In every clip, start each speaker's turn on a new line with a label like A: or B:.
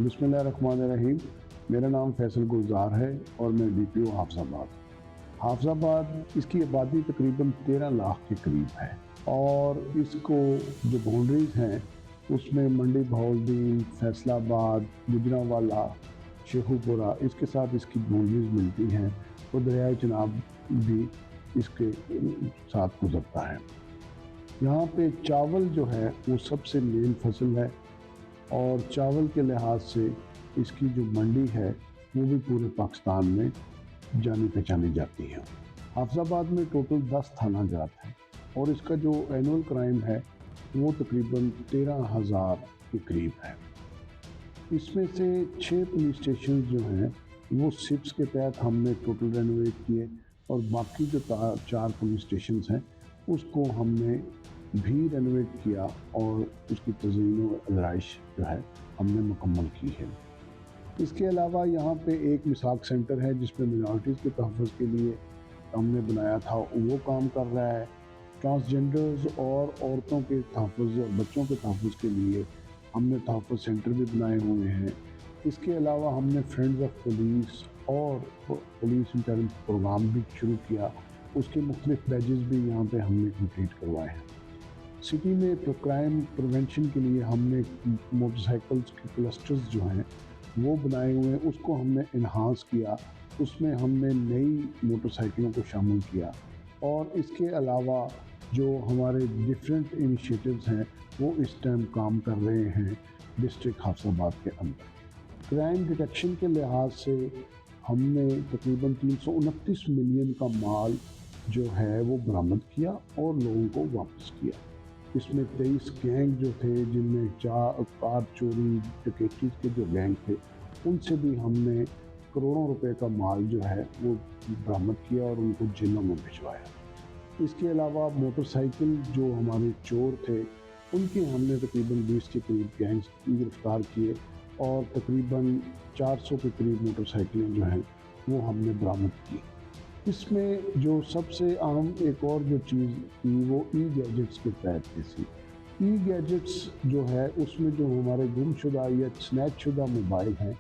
A: बिस्मिल्लाहिर्रहमानिर्रहीम। मेरा नाम फैसल गुलजार है और मैं DPO हाफिज़ाबाद इसकी आबादी तकरीबन 13 लाख के करीब है और इसको जो बाउंड्रीज़ हैं उसमें मंडी बहाउद्दीन, फैसलाबाद, गुजरांवाला, शेखुपुरा इसके साथ इसकी बाउंड्रीज़ मिलती हैं और दरियाए चनाब भी इसके साथ गुजरता है। यहाँ पे चावल जो है वो सबसे मेन फसल है और चावल के लिहाज से इसकी जो मंडी है वो भी पूरे पाकिस्तान में जानी पहचानी जाती है। हाफिज़ाबाद में टोटल 10 थाना जात हैं और इसका जो एनुअल क्राइम है वो तकरीबन 13,000 के करीब है। इसमें से 6 पुलिस स्टेशन जो हैं वो सिप्स के तहत हमने टोटल रेनोवेट किए और बाकी जो 4 पुलिस स्टेशन हैं उसको हमने भी रेनोवेट किया और उसकी तज़मीन और आज़राइश जो है हमने मुकम्मल की है। इसके अलावा यहाँ पे एक मिसाक सेंटर है जिसमें मिनॉरिटीज़ के तहफ़्फ़ुज़ के लिए हमने बनाया था, वो काम कर रहा है। ट्रांसजेंडर्स और औरतों के तहफ़्फ़ुज़ और बच्चों के तहफ़्फ़ुज़ के लिए हमने तहफ़्फ़ुज़ सेंटर भी बनाए हुए हैं। इसके अलावा हमने फ्रेंड्स ऑफ पुलिस और पुलिस इंटर्न प्रोग्राम भी शुरू किया, उसके मुख्तलिफ बैजेस भी यहाँ पे हमने कंप्लीट करवाए हैं। सिटी में क्राइम प्रिवेंशन के लिए हमने मोटरसाइकिल्स के क्लस्टर्स जो हैं वो बनाए हुए हैं, उसको हमने इन्हांस किया, उसमें हमने नई मोटरसाइकिलों को शामिल किया और इसके अलावा जो हमारे डिफरेंट इनिशिएटिव्स हैं वो इस टाइम काम कर रहे हैं डिस्ट्रिक्ट हाफिज़ाबाद के अंदर। क्राइम डिटेक्शन के लिहाज से हमने तकरीबन 329 मिलियन का माल जो है वो बरामद किया और लोगों को वापस किया। इसमें 23 गैंग जो थे जिनमें कार चोरी डकैती के जो गैंग थे उनसे भी हमने करोड़ों रुपए का माल जो है वो बरामद किया और उनको जेलों में भिजवाया। इसके अलावा मोटरसाइकिल जो हमारे चोर थे उनके हमने तकरीबन 20 के करीब गैंग्स गिरफ्तार किए और तकरीबन 400 के करीब मोटरसाइकिलें जो हैं वो हमने बरामद की। इसमें जो सबसे अहम एक और जो चीज़ थी वो गैजेट्स के तहत थी। गैजेट्स जो है उसमें जो हमारे गुमशुदा या स्नैच शुदा मोबाइल हैं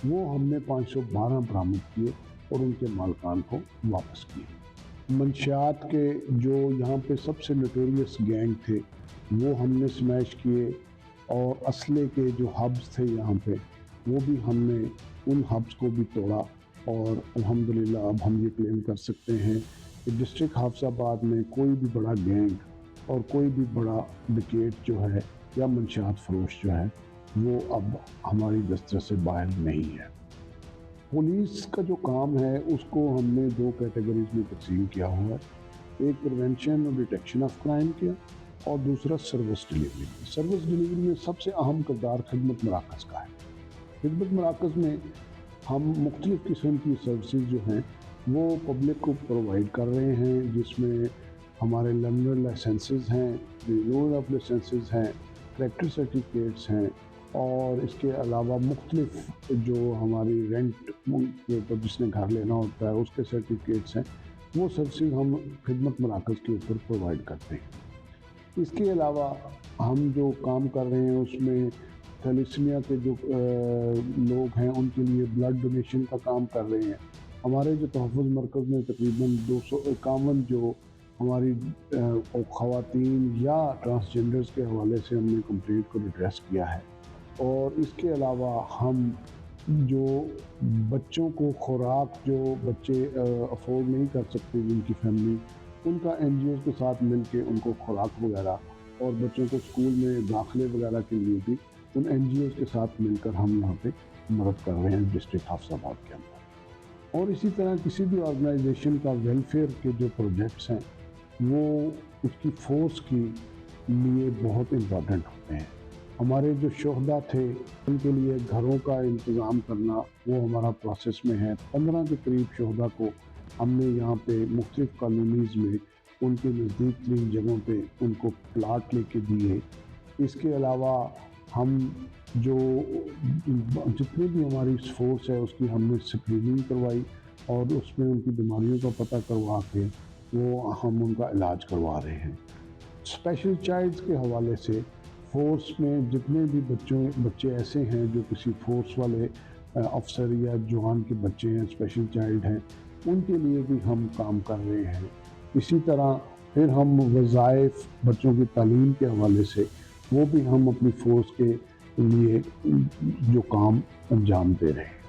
A: वो हमने 512 बरामद किए और उनके मालिकान को वापस किए। मंशियात के जो यहाँ पे सबसे नोटोरियस गैंग थे वो हमने स्मैश किए और असले के जो हब्स थे यहाँ पे वो भी हमने उन हब्स को भी तोड़ा और अल्हम्दुलिल्लाह अब हम ये क्लेम कर सकते हैं कि डिस्ट्रिक्ट हाफिज़ाबाद में कोई भी बड़ा गैंग और कोई भी बड़ा विकेट जो है या मंशियात फरोश जो है वो अब हमारी दस्तरस से बाहर नहीं है। पुलिस का जो काम है उसको हमने 2 कैटेगरीज में तकसीम किया हुआ है, एक प्रिवेंशन और डिटेक्शन ऑफ क्राइम किया और दूसरा सर्विस डिलीवरी। सर्विस डिलीवरी में सबसे अहम किरदार खिदमत मराकज़ का है। खिदमत मराकज़ में हम मुख्तलिफ़ किस्म की सर्विसेज जो हैं वो पब्लिक को प्रोवाइड कर रहे हैं, जिसमें हमारे लर्नर लाइसेंसेस हैं, रिन्यूअल ऑफ लाइसेंसेस हैं, करेक्टर सर्टिफिकेट्स हैं और इसके अलावा मुख्तलिफ़ जो हमारी रेंट के ऊपर जिसने घर लेना होता है उसके सर्टिफिकेट्स हैं, वो सर्विसेज हम खिदमत मराकज़ के ऊपर प्रोवाइड करते हैं। इसके अलावा हम जो काम कर रहे हैं उसमें थैलेसीमिया के जो लोग हैं उनके लिए ब्लड डोनेशन का काम कर रहे हैं। हमारे जो तहफ़्फ़ुज़ मरकज़ में तकरीबन 251 जो हमारी ख़वातीन या ट्रांसजेंडर्स के हवाले से हमने कंप्लेंट को एड्रेस किया है और इसके अलावा हम जो बच्चों को खुराक जो बच्चे अफोर्ड नहीं कर सकते जिनकी फैमिली, उनका NGOs के साथ मिलके उनको खुराक वगैरह और बच्चों को स्कूल में दाखिले वगैरह के लिए भी उन NGOs के साथ मिलकर हम यहाँ पे मदद कर रहे हैं डिस्ट्रिक्ट हाफिज़ाबाद के अंदर। और इसी तरह किसी भी ऑर्गेनाइजेशन का वेलफेयर के जो प्रोजेक्ट्स हैं वो उसकी फोर्स की लिए बहुत इम्पॉर्टेंट होते हैं। हमारे जो शोहदा थे उनके लिए घरों का इंतज़ाम करना वो हमारा प्रोसेस में है। 15 के करीब शोहदा को हमने यहाँ पे मुख्तलिफ़ कॉलोनीज़ में उनके नज़दीक तरीन जगहों पे उनको प्लाट लेके दिए। इसके अलावा हम जो जितनी भी हमारी फोर्स है उसकी हमने स्क्रीनिंग करवाई और उसमें उनकी बीमारियों का पता करवा के वो हम उनका इलाज करवा रहे हैं। स्पेशल चाइल्ड्स के हवाले से فورس میں جتنے بھی بچے ایسے ہیں جو کسی فورس والے افسر یا جوان کے بچے ہیں، اسپیشل چائلڈ ہیں، ان کے لیے بھی ہم کام کر رہے ہیں۔ اسی طرح پھر ہم وظائف بچوں کی تعلیم کے حوالے سے وہ بھی ہم اپنی فورس کے لیے جو کام انجام دے رہے ہیں۔